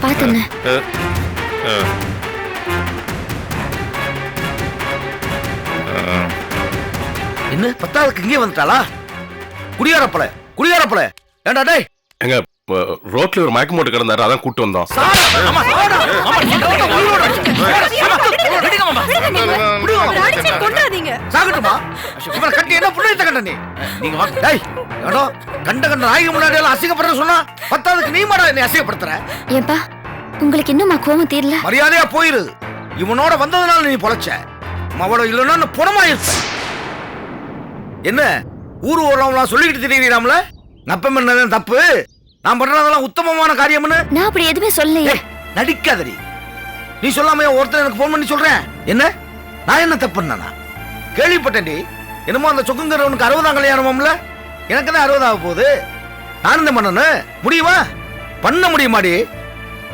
பாத்துண்ண. என்ன 10வது இங்கே வந்துட்டாளா? குடியாரப்பல குடியாரப்பல. ஏண்டா டேய், எங்க ரோட்ல ஒரு மயக்கம் போட்டு கிடந்தாரு, அதான் கூட்டு வந்தோம். சாகட்டுமா? இவனை கட்டி என்ன புண்ணியத்தை கண்ட நீ? நீங்க வா. டேய், ஏடோ கண்ட கண்ட நாயக முன்னாடி எல்லாம் அசிங்கப்படுற சொன்னா 10க்கு நீ மாடா என்னை அசிங்கப்படுத்துற? ஏன்பா உங்களுக்கு இன்னும் கோவம் தீரல? மரியாதையா போயிரு. இவனோட வந்ததுனால நீ பொழைச்ச. அவளோ இல்லைன்னா புறமாயிருப்ப. என்ன ஊரு ஓரம்லாம் சொல்லிக்கிட்டு திரியிறாமல? நப்பம் என்னதான் தப்பு, நான் பண்றதெல்லாம் உத்தமமான காரியம்னு. நான் அப்படி எதுவுமே சொல்லலையே. நடிக்காதடி. நீ சொல்லாம ஒருத்தர் எனக்கு போன் பண்ணி சொல்றேன். என்ன நான் என்ன தப்பு பண்ணனா? கேள்விப்பட்டேன்டி, என்னமோ அந்த சொக்குங்கிறவனுக்கு 60ஆம் கல்யாணம்ல, எனக்கு தான் 60 ஆக போகுது. நான் என்ன பண்ணணும்? முடியுமா? பண்ண முடியுமாடி?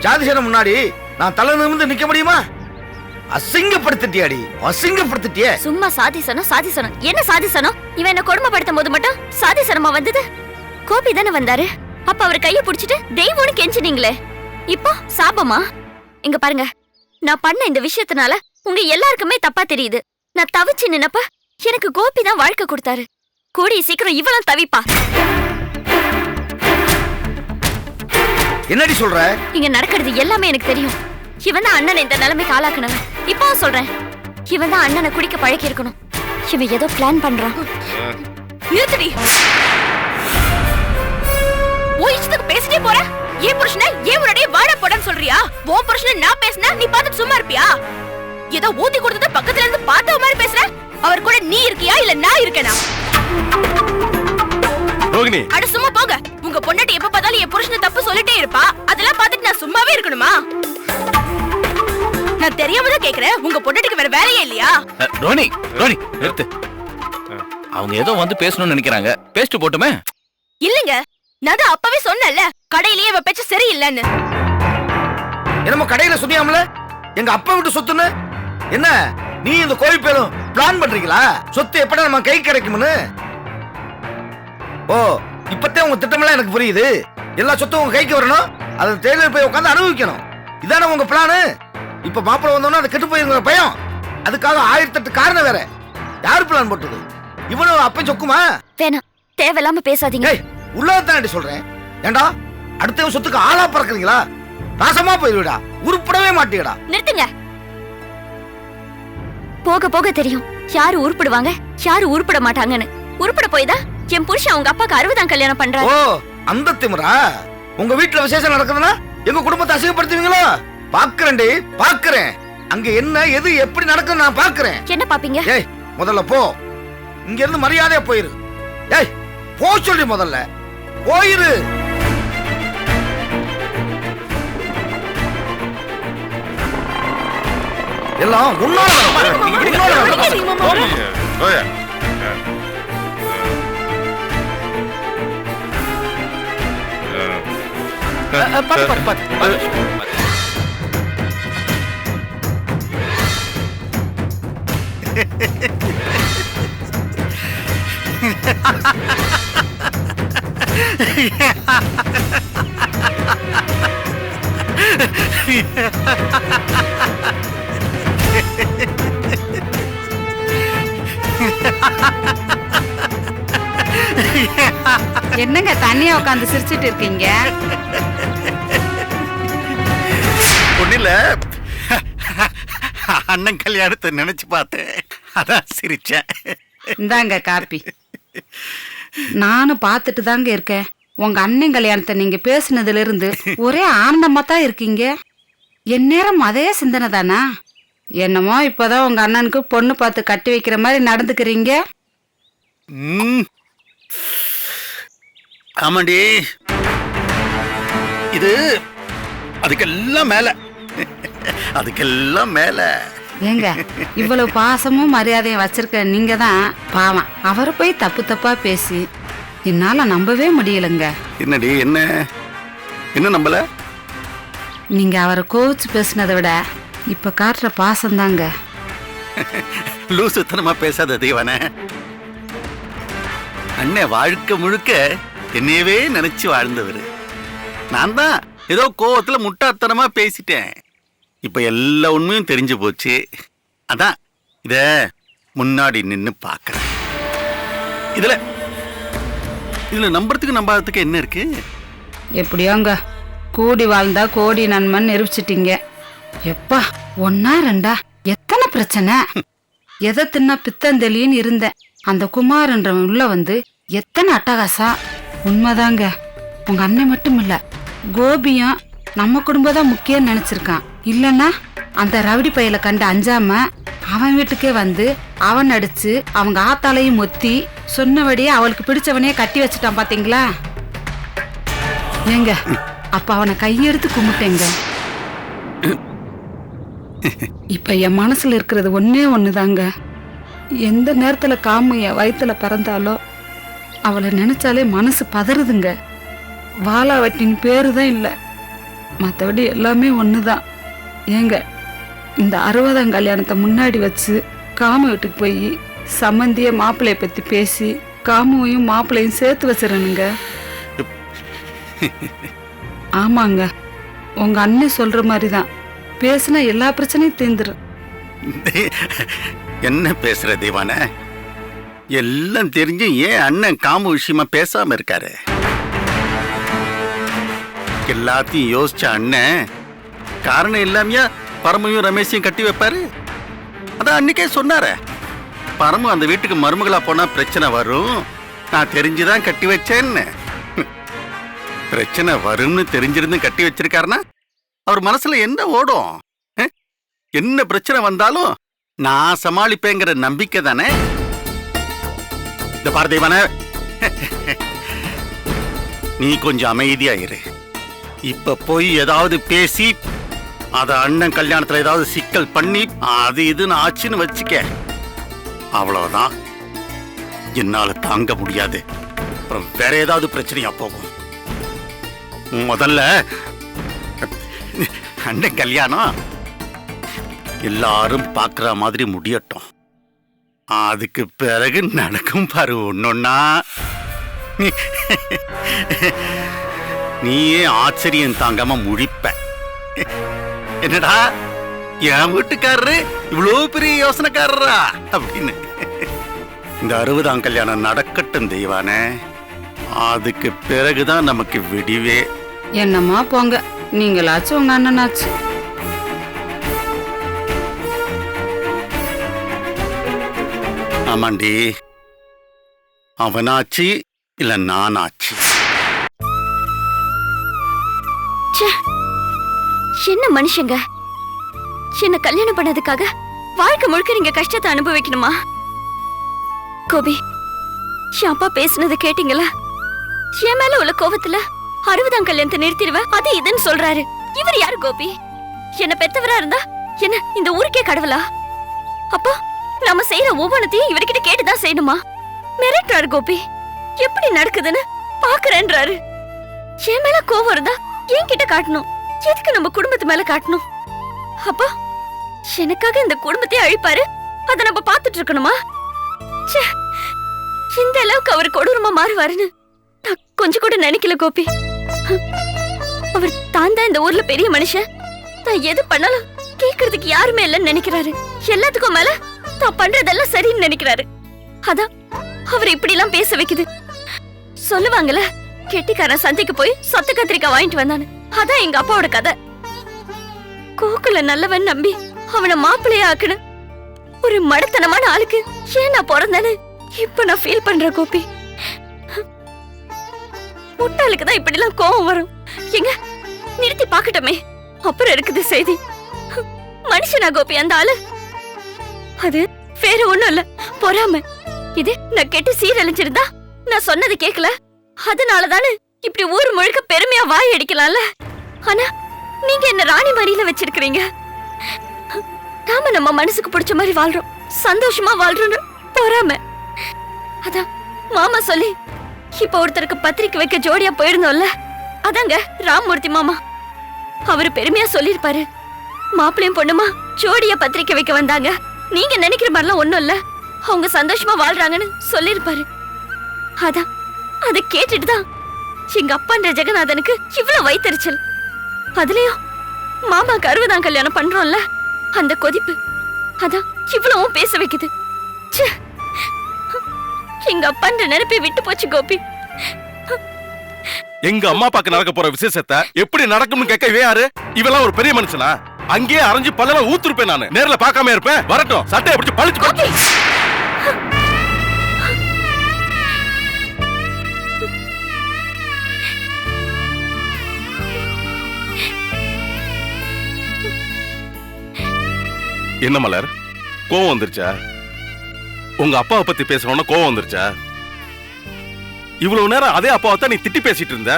ஜாதிசனம் முன்னாடி நான் தலை நிமிர்ந்து நிக்க முடியுமா? அசிங்கப்படுத்திட்டியாடி, அசிங்கப்படுத்திட்டியே. சும்மா சாதிசனம் சாதிசனம். என்ன சாதிசனம்? இவன் என்ன கொடுமைப்படுத்தும் போது மட்டும் சாதிசனமா வந்தது? கோபி தானே வந்தாரு. அப்ப அவர் கைய புடிச்சிட்டு தெய்வம்னு கெஞ்சினீங்களே, இப்போ சாபமா? இங்க பாருங்க, நான் பண்ண இந்த விஷயத்தினால உங்க எல்லாருக்குமே தப்பா தெரியுது. நான் தவிச்சு நின்னப்ப எனக்கு கோபி தான் வாழ்க்கை கொடுத்தாரு. கூடிய சீக்கிரம் இவளும் தவிப்பா. என்னடி சொல்ற? இங்க நடக்கிறது எல்லாமே எனக்கு தெரியும். இவன் தான் அண்ணனை இந்த நிலைமைக்கு ஆளாக்குனவன். இப்போ சொல்றேன், இவன் தான் அண்ணனை குடிக்க பழக்கி இருக்கணும். இவன் ஏதோ பிளான் பண்றான். நிறுத்தடி. ஓ இஷ்டத்துக்கு பேசிட்டே போற. ஏன் புருஷனை ஏன் முன்னாடியே வாடா போடான்னு சொல்றியா? ஓ புருஷனை நான் பேசினா நீ பார்த்துட்டு சும்மா இருப்பியா? ஏதோ ஊத்தி கொடுத்தத பக்கத்துல இருந்து பார்த்த மாதிரி பேசுற. அவர் கூட நீ இருக்கியா இல்ல நான் இருக்கேனா? ரோகிணி, அட சும்மா போங்க. உங்க பொண்டாட்டி எப்ப பார்த்தாலும் என் புருஷனை தப்பு சொல்லிட்டே இருப்பா. அதெல்லாம் பார்த்துட்டு நான் சும்மாவே இருக்கணுமா? நான் தெரியாம தான் கேக்குறேன். உங்க பொண்டாட்டிக்கு வேற வேலையே இல்லையா? ரோனி ரோனி நிறுத்து. அவங்க ஏதோ வந்து பேசணும்னு நினைக்கிறாங்க, பேசிட்டு போட்டுமே. இல்லங்க, நான் தான் அப்பவே சொன்னேன்ல, கடையிலேயே இவ பேச்ச சரியில்லைன்னு. என்னமோ கடையில சொன்னியாமல எங்க அப்பா விட்டு சொத்துன்னு. என்ன நீ இந்த கோயில் பேரும் பிளான் பண்றீங்களா? சொத்து எப்படா நம்ம கை கிடைக்கும்னு? ஓ இப்பத்தே உங்க திட்டமெல்லாம் எனக்கு புரியுது. எல்லா சொத்தும் உங்க கைக்கு வரணும், அதை தேர்தல் போய் உட்காந்து அனுபவிக்கணும். இதானே உங்க பிளானு? இப்ப மாப்பிள்ள வந்தோம்னா அது கெட்டு போயிருங்கிற பயம். அதுக்காக 1008 காரணம் வேற. யாரு பிளான் போட்டது? இவனும் அப்ப சொக்குமா? வேணாம், தேவையில்லாம பேசாதீங்க. உள்ளதான் சொல்றேன். ஏண்டா அடுத்த சொத்துக்கு ஆளா பறக்குறீங்களா? நாசமா போயிருடா, உருப்படவே மாட்டீங்கடா. நிறுத்துங்க. போக போக தெரியும் யாரு உருப்பிடுவாங்க யாரு உருப்பிட மாட்டாங்கன்னு. உருப்பிட போய்தான் என் புருஷன் அவங்க அப்பாக்கு 60ஆம் கல்யாணம் பண்றாரு. ஓ அந்த திமிரா? உங்க வீட்டுல விசேஷம் நடக்குதுன்னா எங்க குடும்பத்தை அசிங்கப்படுத்துவீங்களோ? பாக்குறேன்டி, பாக்குறேன். அங்க என்ன எது எப்படி நடக்குது நான் பாக்குறேன். என்ன பாப்பீங்க? ஏய் முதல்ல போ, இங்க இருந்து மரியாதையா போயிரு. ஏய் போ சொல்லி முதல்ல போயிரு. எல்லாம் உன்னால என்னங்க தனியா உட்காந்து சிரிச்சிட்டு இருக்கீங்க? ஒண்ணுல அண்ணன் கல்யாணத்தை நினைச்சு பார்த்தேன், அதான் சிரிச்சேன். இந்தாங்க காப்பி. நானும் பார்த்துட்டு தாங்க இருக்கேன். உங்க அண்ணன் கல்யாணத்தை நீங்க பேசுனதுல இருந்து ஒரே ஆனந்தமா தான் இருக்கீங்க. என் நேரம் அதே சிந்தனை தானா? என்னமோ இப்பதான் உங்க அண்ணனுக்கு பொண்ணு பார்த்து கட்டி வைக்கிற மாதிரி நடந்துக்கிறீங்க. ஆமாண்டி, இது அதுக்கெல்லாம் மேல, அதுக்கெல்லாம் மேல. ஏங்க இவ்வளவு பாசமும் மரியாதையும் வச்சிருக்க நீங்க தான் பாவம். அவரை போய் தப்பு தப்பா பேசி என்னால நம்பவே முடியலங்க. என்னடி என்ன என்ன நம்பல? நீங்க அவரை கோவிச்சு பேசினதை விட இப்ப காட்டுற பாசம் தாங்க. லூசுத்தனமா பேசாத தீவானே. அண்ணன் வாழ்க்கை முழுக்க என்னையவே நினைச்சு வாழ்ந்தவர். நான் தான் ஏதோ கோவத்துல முட்டாத்தனமா பேசிட்டேன். இப்ப எல்லா உண்மையும் தெரிஞ்சு போச்சு. அதான் இத முன்னாடி நின்னு பாக்குறேன். இதுல நம்புறதுக்கு நம்பாததுக்கு என்ன இருக்கு? எப்படியோங்க கூடி வாழ்ந்தா கோடி நன்மன் நிரூபிச்சிட்டீங்க. எப்பா ஒன்னா ரெண்டா எத்தனை பிரச்சனை. எதை தின்னா பித்தந்தெளின்னு இருந்தேன். அந்த குமார்ன்றவன் உள்ள வந்து எத்தனை அட்டகாசம். உண்மைதாங்க, உங்க அண்ணன் மட்டும் இல்ல, கோபியும் நம்ம குடும்பம் தான் முக்கியம் நினைச்சிருக்கான். இல்லன்னா அந்த ரவுடி பையலை கண்டு அஞ்சாம அவன் வீட்டுக்கே வந்து அவன் அடிச்சு அவங்க ஆத்தாலையும் மொத்தி சொன்னபடியே அவளுக்கு பிடிச்சவனையே கட்டி வச்சுட்டான் பாத்தீங்களா? ஏங்க அப்ப அவனை கையெடுத்து கும்பிட்டேங்க. இப்ப என் மனசுல இருக்கிறது ஒன்னே ஒண்ணுதாங்க. எந்த நேரத்துல காமு என் வயித்துல பிறந்தாலோ அவளை நினைச்சாலே மனசு பதறுதுங்க. வாலாவட்டின் பேரு தான் இல்லை, மற்றபடி எல்லாமே ஒண்ணுதான். ஏங்க இந்த 60ஆம் கல்யாணத்தை முன்னாடி வச்சு காமு வீட்டுக்கு போய் சம்மந்திய மாப்பிள்ளைய பத்தி பேசி காமுவையும் மாப்பிள்ளையும் சேர்த்து வச்சிடணுங்க. ஆமாங்க, உங்க அண்ணன் சொல்ற மாதிரிதான் பேசினா எல்லா பிரச்சனையும் தீர்ந்துரும். என்ன பேசுற தேவான? எல்லாம் தெரிஞ்சு ஏன் அண்ணன் காமு விஷயமா பேசாம இருக்காரு? எல்லாத்தையும் யோசிச்ச அண்ணன் காரணம் இல்லாமையா பரமையும் ரமேஷையும் கட்டி வைப்பாரு? அதான் அன்னைக்கே சொன்னார, பரமு அந்த வீட்டுக்கு மருமகளா போனா பிரச்சனை வரும், நான் தெரிஞ்சுதான் கட்டி வச்சேன்னு. பிரச்சனை வரும்னு தெரிஞ்சிருந்து கட்டி வச்சிருக்காருன்னா அவர் மனசுல என்ன ஓடும்? என்ன பிரச்சனை வந்தாலும் நான் சமாளிப்பேங்கிற நம்பிக்கை தானே. இந்த பார்தேவன, நீ கொஞ்சம் அமைதியா இரு. இப்ப போய் ஏதாவது பேசி அத அண்ணன் கல்யாணத்துல ஏதாவது சிக்கல் பண்ணி அது இதுன்னு ஆச்சுன்னு வச்சுக்க, அவ்வளவுதான். என்னால தாங்க முடியாது. அப்புறம் வேற ஏதாவது பிரச்சனையா போகும். முதல்ல அண்ணன் கல்யாணம் எல்லாரும் பார்க்குற மாதிரி முடியட்டும். அதுக்கு பிறகு நடக்கும் பாரு ஒன்னொன்னா. நீயே ஆச்சரியம் தாங்காம முழிப்ப. என்னடா என் வீட்டுக்காரரு இவ்வளோ பெரிய யோசனைக்காரரா அப்படின்னு. இந்த 60ஆம் கல்யாணம் நடக்கட்டும் தெய்வானே, அதுக்கு பிறகுதான் நமக்கு விடிவே. என்னம்மா போங்க, நீங்களாச்சும் உங்க அண்ணனாச்சு. ஆமாண்டி, அவனாச்சு இல்ல நானாச்சு. என்ன மனுஷங்க, என்ன கல்யாணம் பண்ணதுக்காக வாழ்க்கை முழுக்க நீங்க கஷ்டத்தை அனுபவிக்கணுமா? கோபி, என் அப்பா பேசுனதை கேட்டீங்களா? என் மேல உள்ள கோபத்துல 60ஆம் கல்யாணத்தை நிறுத்திடுவேன் அது இதுன்னு சொல்றாரு. இவர் யாரு கோபி? என்ன பெத்தவரா இருந்தா என்ன இந்த ஊருக்கே கடவுளா? அப்போ நம்ம செய்யற ஒவ்வொன்றத்தையும் இவர்கிட்ட கேட்டுதான் செய்யணுமா? மிரட்டுறாரு கோபி. எப்படி நடக்குதுன்னு பாக்குறேன்றாரு. என் மேல கோபம் இருந்தா என்கிட்ட காட்டணும், எதுக்கு நம்ம குடும்பத்து மேல காட்டணும்? அப்போ எனக்காக இந்த குடும்பத்தை அழிப்பாரு, அத நம்ம பாத்துட்டு இருக்கணுமா? இந்த அளவுக்கு அவர் கொடூரமா மாறுவாருன்னு நான் கொஞ்சம் கூட நினைக்கல கோபி. அவர் தான் இந்த ஊர்ல பெரிய மனுஷன், தான் எது பண்ணாலும் கேக்குறதுக்கு யாருமே இல்லைன்னு நினைக்கிறாரு. எல்லாத்துக்கும் மேல தான் பண்றதெல்லாம் சரின்னு நினைக்கிறாரு. அதான் அவர் இப்படி எல்லாம் பேச வைக்குது. சொல்லுவாங்கல்ல, கெட்டிக்காரன் சந்தைக்கு போய் சொத்த கத்திரிக்காய் வாங்கிட்டு வந்தானு, அதான் எங்க அப்பாவோட கதை. கோகுல நல்லவன் நம்பி அவனை மாப்பிள்ளைய ஆக்குன ஒரு மடத்தனமான ஆளுக்கு ஏன் நான் பிறந்தேன்னு இப்ப நான் ஃபீல் பண்றேன் கோபி. முட்டாளுக்கு தான் இப்படி எல்லாம் கோவம் வரும். எங்க நிறுத்தி பாக்கட்டமே, அப்புறம் இருக்குது செய்தி. மனுஷனா கோபி அந்த ஆளு? அது வேற ஒண்ணும் இல்ல, பொறாம. இது நான் கெட்டு சீரழிஞ்சிருந்தா நான் சொன்னது கேட்கல, அதனாலதானே இப்படி ஊர் முழுக்க பெருமையா வாய் அடிக்கலாம்ல. ஆனா நீங்க என்ன ராணி மாதிரில வச்சிருக்கீங்க. நாம நம்ம மனசுக்கு பிடிச்ச மாதிரி வாழ்றோம், சந்தோஷமா வாழ்றோம்னு பொறாம. அதான் மாமா சொல்லி இப்ப ஒருத்தருக்கு பத்திரிக்கை வைக்க ஜோடியா போயிருந்தோம்ல, அதாங்க ராமமூர்த்தி மாமா. அவரு பெருமையா சொல்லிருப்பாரு, மாப்பிள்ளையும் பொண்ணுமா ஜோடியா பத்திரிக்கை வைக்க வந்தாங்க, நீங்க நினைக்கிற மாதிரிலாம் ஒண்ணும் இல்ல, அவங்க சந்தோஷமா வாழ்றாங்கன்னு சொல்லிருப்பாரு. அதான் அதை கேட்டுட்டுதான் எங்க அப்பான்ற ஜெகநாதனுக்கு இவ்வளவு வைத்தறிச்சல். அதுலயும் மாமாக்கு 60ஆம் கல்யாணம் பண்றோம்ல, அந்த கொதிப்பு அதான் இவ்வளவும் பேச வைக்குது. ச்சே, எங்க அப்பான்ற நினைப்பை விட்டு போச்சு கோபி. எங்க அம்மா அப்பாக்கு நடக்க போற விசேஷத்தை எப்படி நடக்கும்னு கேட்க இவன் யாரு? இவெல்லாம் ஒரு பெரிய மனுஷனா? அங்கேயே அரைஞ்சு பல்லெல்லாம் ஊத்துருப்பேன் நானு. நேர்ல பார்க்காம இருப்பேன். வரட்டும், சட்டையை பிடிச்சு பழிச்சு கோபி, என்ன மலர், கோவம் வந்துருச்சா? உங்க அப்பாவை பத்தி பேசணும்னா கோவம் வந்துருச்சா? இவ்வளவு நேரம் அதே அப்பாவை தான் நீ திட்டி பேசிட்டு இருந்த.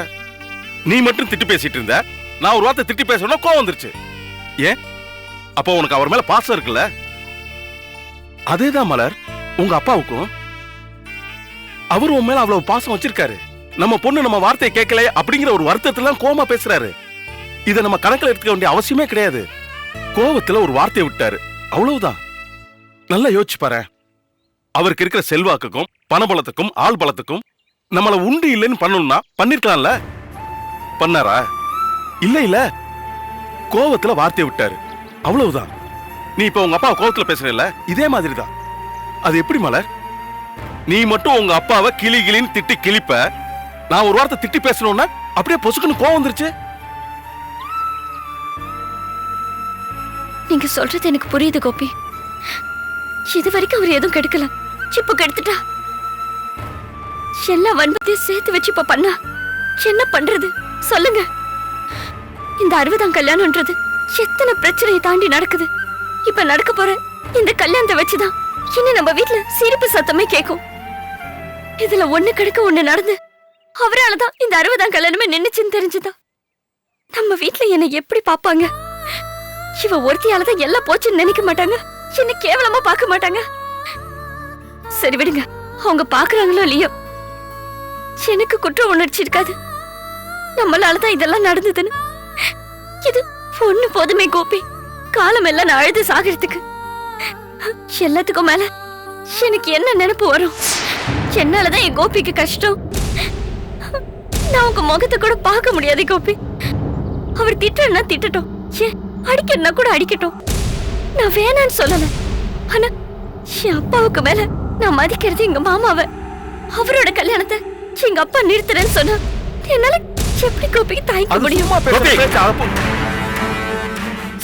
நீ மட்டும் திட்டி பேசிட்டு இருந்த. நான் ஒரு வார்த்தை திட்டி பேசணும்னா கோவம் வந்துருச்சு. ஏன்? அப்போ உனக்கு அவர் மேல பாசம் இருக்குல்ல? அதேதான் மலர் உங்க அப்பாவுக்கும். அவரு உன் மேல அவ்வளவு பாசம் வச்சிருக்காரு. நம்ம பொண்ணு நம்ம வார்த்தையை கேட்கல அப்படிங்கிற ஒரு வருத்தத்துல கோவமா பேசுறாரு. இதை நம்ம கணக்கில் எடுத்துக்க வேண்டிய அவசியமே கிடையாது. கோவத்துல ஒரு வார்த்தையை விட்டாரு, அவ்வளவுதான். நல்லா யோசிச்சு பாரு. அவருக்கு இருக்கிற செல்வாக்குக்கும் பணபலத்துக்கும் ஆள் பலத்துக்கும் நம்மள உண்டு இல்லைன்னு பண்ணணும்னா பண்ணிருக்கலாம்ல. பண்ணாரா? இல்ல இல்ல, கோவத்துல வார்த்தையை விட்டாரு, அவ்வளவுதான். நீ இப்ப உங்க அப்பா கோவத்துல பேசுறல, இதே மாதிரி தான். அது எப்படி மலர்? நீ மட்டும் உங்க அப்பாவை கிளி கிளின்னு திட்டி கிளிப்ப, நான் ஒரு வார்த்தை திட்டி பேசணும்னா அப்படியே பொசுக்குன்னு கோவம் வந்துருச்சு. நீங்க சொல்றது எனக்கு புரியுது கோபி. இது வரைக்கும் அவர் எதுவும் கெடுக்கல, இப்ப கெடுத்துட்டா. எல்லா வன்பத்தையும் சேர்த்து வச்சு இப்ப பண்ணா என்ன பண்றது சொல்லுங்க? இந்த 60ஆம் கல்யாணம்ன்றது எத்தனை பிரச்சனையை தாண்டி நடக்குது. இப்ப நடக்க போற இந்த கல்யாணத்தை வச்சுதான் இனி நம்ம வீட்டுல சிரிப்பு சத்தமே கேட்கும். இதுல ஒண்ணு கெடுக்க ஒண்ணு நடந்து அவராலதான் இந்த 60ஆம் கல்யாணமே நின்னுச்சுன்னு தெரிஞ்சுதான் நம்ம வீட்டுல என்ன எப்படி பாப்பாங்க? இவ ஒருத்தியாலதான் எல்லாம் போச்சுன்னு நினைக்க மாட்டாங்க, என்ன கேவலமா பார்க்க மாட்டாங்க. சரி விடுங்க, அவங்க பாக்குறாங்களோ இல்லையோ, எனக்கு குற்ற உணர்ச்சி இருக்காது. நம்மளாலதான் இதெல்லாம் நடந்ததுன்னு. இது பொண்ணு போதுமே கோபி, காலம் எல்லாம் நான் அழுது சாகிறதுக்கு. எல்லாத்துக்கும் மேல எனக்கு என்ன நினைப்பு வரும்? என்னாலதான் என் கோபிக்கு கஷ்டம். நான் உங்க முகத்தை கூட பார்க்க முடியாது கோபி. அவர் திட்டன்னா திட்டட்டும், அடிக்கணும்னா கூட அடிக்கட்டும், நான் வேணான்னு சொல்லல. ஆனா என் அப்பாவுக்கு மேல நான் மதிக்கிறது எங்க மாமாவை. அவரோட கல்யாணத்தை எங்க அப்பா நிறுத்துறேன்னு சொன்னா என்னால எப்படி கோபிக்கு தாய்க்க முடியும்?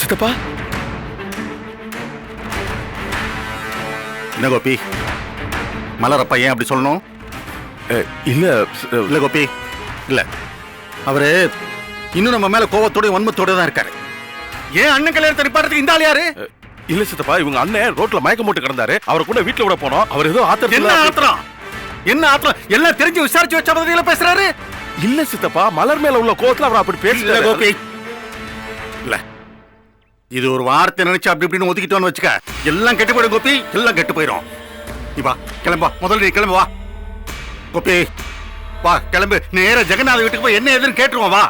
சித்தப்பா, என்ன கோபி, மலரப்பா ஏன் அப்படி சொல்லணும்? இல்ல இல்ல கோபி, இல்ல, அவரு இன்னும் நம்ம மேல கோவத்தோட வன்மத்தோட தான் இருக்காரு. ஏன் அண்ணன் கல்யாணத்தை நிப்பாட்டுறதுக்கு இந்த ஆள் யாரு? இல்ல சித்தப்பா, இவங்க அண்ணன் ரோட்ல மயக்கம் போட்டு கிடந்தாரு. அவரை கூட வீட்டுல விட போனோம். அவர் ஏதோ ஆத்திரம். என்ன ஆத்திரம்? என்ன ஆத்திரம்? எல்லாம் தெரிஞ்சு விசாரிச்சு வச்ச மாதிரில பேசுறாரு. இல்ல சித்தப்பா, மலர் மேல உள்ள கோவத்துல அவர் அப்படி பேசல கோபி. இல்ல, இது ஒரு வார்த்தை நினைச்சு அப்படி இப்படின்னு ஒதுக்கிட்டோன்னு வச்சுக்க, எல்லாம் கெட்டு போயிடும் கோபி, எல்லாம் கெட்டு போயிடும். நீ வா, கிளம்பா, முதல்ல நீ கிளம்பு, வா கோபி, வா கிளம்பு. நேரா ஜெகநாத வீட்டுக்கு போய் என்ன எதுன்னு கேட்டுருவோம். வா,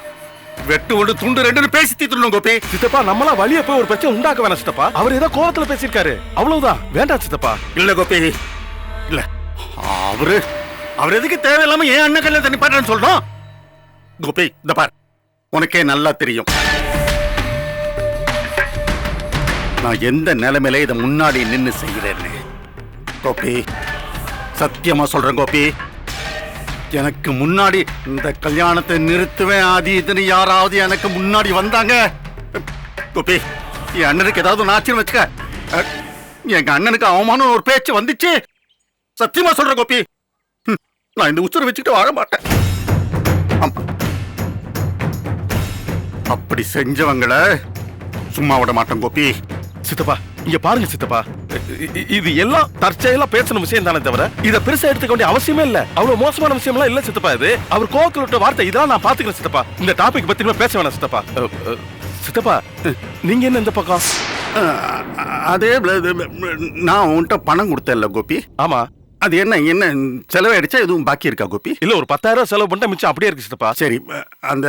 வெட்டு ஒன்று துண்டு ரெண்டுன்னு பேசி தீத்துடணும் கோபி. சித்தப்பா, நம்மளா வழிய போய் ஒரு பிரச்சனை உண்டாக்க வேணாம் சித்தப்பா. அவர் ஏதோ கோவத்துல பேசியிருக்காரு, அவ்வளவுதான். வேண்டாம் சித்தப்பா. இல்ல கோபி, இல்ல, அவர் எதுக்கு தேவையில்லாம ஏன் அண்ணன் கல்யாணத்தை நிப்பாட்டுறேன்னு சொல்றோம்? கோபி, இந்த பார், உனக்கே நல்லா தெரியும் நான் எந்த நிலைமையில இதை முன்னாடி நின்னு செய்கிறேன்னு. கோபி, சத்தியமா சொல்றேன் கோபி, எனக்கு முன்னாடி இந்த கல்யாணத்தை நிறுத்துவேன் ஆதி இதுன்னு யாராவது எனக்கு முன்னாடி வந்தாங்க, கோபி, என் அண்ணனுக்கு ஏதாவது நாச்சுன்னு வச்சுக்க, எங்க அண்ணனுக்கு அவமானம் ஒரு பேச்சு வந்துச்சு, சத்தியமா சொல்றேன் கோபி, நான் இந்த உசுரை வச்சுக்கிட்டு வாழ மாட்டேன். அப்படி செஞ்சவங்களை சும்மா விட மாட்டேன் கோபி. சித்தப்பா, இங்க பாருங்க சித்தப்பா, இது எல்லாம் தற்செயலா பேசணும் விஷயம் தானே தவிர இத பெருசா எடுத்துக்க வேண்டிய அவசியமே இல்ல. அவ்வளவு மோசமான விஷயம் எல்லாம் இல்ல சித்தப்பா. இது அவர் கோவத்துல விட்ட வார்த்தை, இதெல்லாம் நான் பாத்துக்கிறேன் சித்தப்பா. இந்த டாபிக் பத்தி பேச வேணாம் சித்தப்பா. சித்தப்பா, நீங்க என்ன இந்த பக்கம்? அதே நான் உன்கிட்ட பணம் கொடுத்தேன்ல கோபி. ஆமா, அது என்ன செலவாயிடுச்சா? எதுவும் பாக்கி இருக்கா கோபி? இல்ல, ஒரு 10,000 செலவு பண்ணிட்டு மிச்சம் அப்படியே இருக்கு சித்தப்பா. சரி, அந்த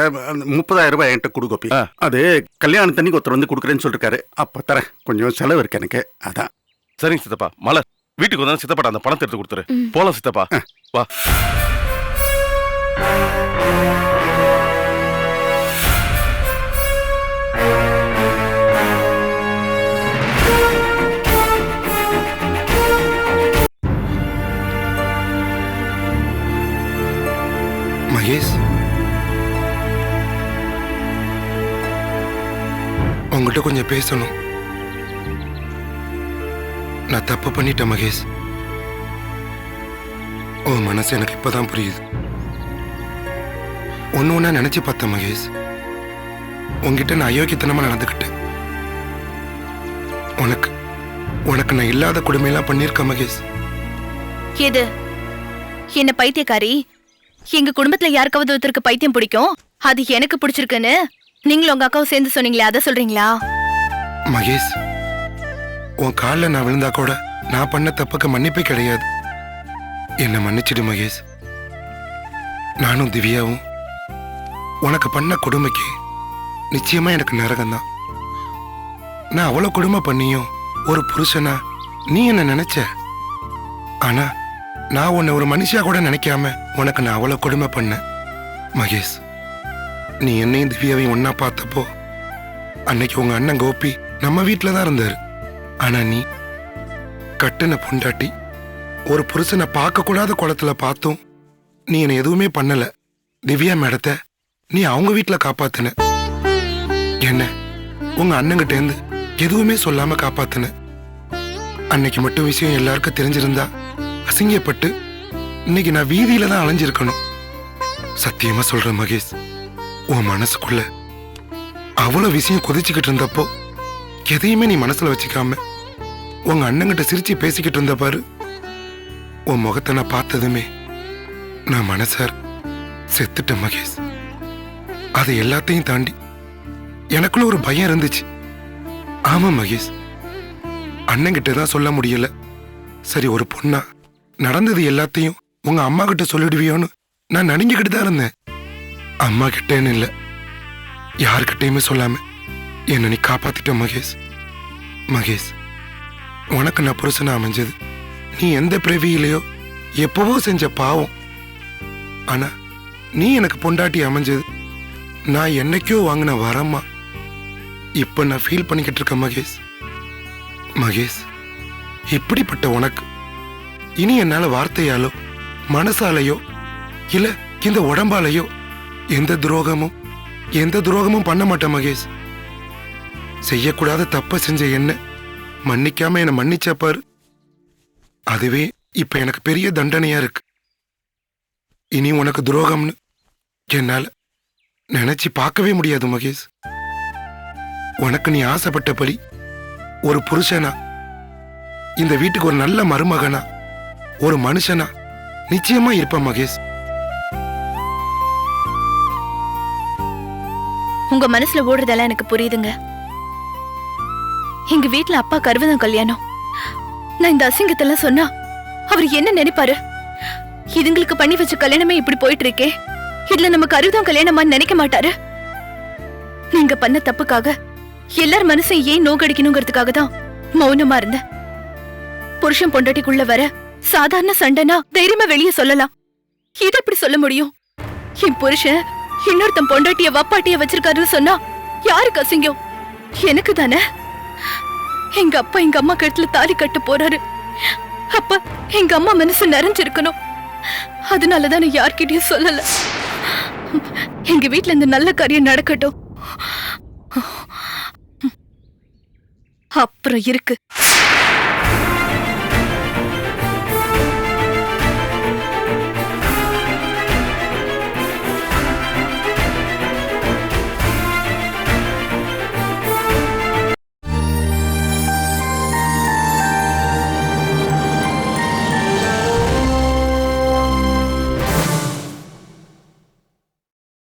30,000 ரூபாய் என்கிட்ட கொடு கோபி. அது கல்யாணத்தன்னைக்கு ஒருத்தர் வந்து கொடுக்குறேன்னு சொல்லிருக்காரு, அப்ப தரேன். கொஞ்சம் செலவு இருக்கு எனக்கு, அதான். சரிங்க சித்தப்பா. மலர், வீட்டுக்கு வந்தா சித்தப்பா அந்த பணத்தை எடுத்து கொடுத்துரு. போலாம் சித்தப்பா, வா. உங்ககிட்ட கொஞ்சம் பேசணும். நான் தப்பு பண்ணிட்டேன் மகேஷ். உன் மனசு எனக்கு இப்பதான் புரியுது. ஒன்னு ஒன்னா நினைச்சு பார்த்தேன் மகேஷ். உங்ககிட்ட நான் அயோக்கியத்தனமா நடந்துக்கிட்டேன். உனக்கு உனக்கு நான் இல்லாத கொடுமையெல்லாம் பண்ணியிருக்கேன் மகேஷ். எது என்ன பைத்தியக்காரி? எங்க குடும்பத்துல யாருக்காவது ஒருத்தருக்கு பைத்தியம் பிடிக்கும், அது எனக்கு பிடிச்சிருக்குன்னு நீங்களும் உங்க அக்காவும் சேர்ந்து சொன்னீங்களே, அதை சொல்றீங்களா? மகேஷ், உன் காலில் நான் விழுந்தா கூட நான் பண்ண தப்புக்கு மன்னிப்பே கிடையாது. என்னை மன்னிச்சிடு மகேஷ். நானும் திவ்யாவும் உனக்கு பண்ண கொடுமைக்கு நிச்சயமா எனக்கு நரகம்தான். நான் அவ்வளவு கொடுமை பண்ணியும் ஒரு புருஷனா நீ என்ன நினைச்ச. ஆனா நான் உன்னை ஒரு மனுஷியா கூட நினைக்காம உனக்கு நான் அவ்வளவு கொடுமை பண்ணேன் மகேஷ். நீ என்னையும் திவ்யாவையும் ஒன்னா பார்த்தப்போ அன்னைக்கு உங்க அண்ணன் கோபி நம்ம வீட்டுல தான் இருந்தாரு. ஆனா நீ கட்டுன பொண்டாட்டி ஒரு புருஷனை பார்க்க கூடாத குளத்துல பார்த்தும் நீ என்ன எதுவுமே பண்ணல. திவ்யா மேடத்தை நீ அவங்க வீட்டுல காப்பாத்துன. என்ன உங்க அண்ணங்கிட்ட இருந்து எதுவுமே சொல்லாம காப்பாத்துன. அன்னைக்கு மட்டும் விஷயம் எல்லாருக்கும் தெரிஞ்சிருந்தா அசிங்கப்பட்டு இன்னைக்கு நான் வீதியில தான் அலைஞ்சிருக்கணும். சத்தியமா சொல்றேன் மகேஷ், உன் மனசுக்குள்ள அவ்வளவு விஷயம் கொதிச்சுக்கிட்டு இருந்தப்போ எதையுமே நீ மனசுல வச்சுக்காம உங்க அண்ணங்கிட்ட சிரிச்சு பேசிக்கிட்டு இருந்த பாரு, உன் முகத்தை நான் பார்த்ததுமே நான் மனசார் செத்துட்டேன் மகேஷ். அது எல்லாத்தையும் தாண்டி எனக்குள்ள ஒரு பயம் இருந்துச்சு. ஆமா மகேஷ், அண்ணங்கிட்ட தான் சொல்ல முடியல. சரி, ஒரு பொண்ணா நடந்தது எல்லாத்தையும் உங்க அம்மா கிட்ட சொல்லிடுவியோன்னு நான் நடுங்கிக்கிட்டு தான் இருந்தேன். அம்மா கிட்டேன்னு இல்லை, யாருக்கிட்டையுமே சொல்லாம என்ன நீ காப்பாத்திட்ட மகேஷ். மகேஷ், உனக்கு நான் புருஷனா அமைஞ்சது நீ எந்த பிறவியிலையோ எப்பவோ செஞ்ச பாவம். ஆனா நீ எனக்கு பொண்டாட்டி அமைஞ்சது நான் என்னைக்கோ வாங்கின வரமா. இப்ப நான் ஃபீல் பண்ணிக்கிட்டு இருக்க மகேஷ். மகேஷ், இப்படிப்பட்ட உனக்கு இனி என்னால வார்த்தையாலோ மனசாலையோ இல்ல இந்த உடம்பாலையோ எந்த துரோகமும் பண்ண மாட்டேன் மகேஷ். செய்யக்கூடாத தப்ப செஞ்ச என்ன மன்னிக்காம என்ன மன்னிச்ச பாரு, அதுவே இப்ப எனக்கு பெரிய தண்டனையா இருக்கு. இனி உனக்கு துரோகம்னு என்னால நினைச்சு பார்க்கவே முடியாது மகேஷ். உனக்கு நீ ஆசைப்பட்டபடி ஒரு புருஷனா, இந்த வீட்டுக்கு ஒரு நல்ல மருமகனா, ஒரு மனுஷனா நிச்சயமா இருப்ப மகேஷ். உங்க மனசுல ஓடுறதெல்லாம் எனக்கு புரியுதுங்க. எங்க வீட்டுல அப்பா கருவதம் கல்யாணம், நான் இந்த அசிங்கத்தெல்லாம் சொன்னா அவர் என்ன நினைப்பாரு? இதுங்களுக்கு பண்ணி வச்ச கல்யாணமே இப்படி போயிட்டு இருக்கே, இதுல நம்ம கருவதம் கல்யாணமா நினைக்க மாட்டாரு? நீங்க பண்ண தப்புக்காக எல்லார் மனசை ஏன் நோக்கடிக்கணுங்கிறதுக்காக தான் மௌனமா இருந்த. புருஷன் பொண்டாட்டிக்குள்ள வர சாதாரண சண்டைனா தைரியமா வெளியே சொல்லலாம், இதை எப்படி சொல்ல முடியும்? என் புருஷன் இன்னொருத்தன் பொண்டாட்டிய வப்பாட்டிய வச்சிருக்காருன்னு சொன்னா யாருக்கு அசிங்கம்? எனக்கு தானே. எங்க அப்பா எங்க அம்மா கழுத்துல தாலி கட்ட போறாரு, அப்ப எங்க அம்மா மனசு நிறைஞ்சிருக்கணும். அதனாலதான் நான் யார்கிட்டயும் சொல்லல. எங்க வீட்டுல இந்த நல்ல காரியம் நடக்கட்டும், அப்புறம் இருக்கு.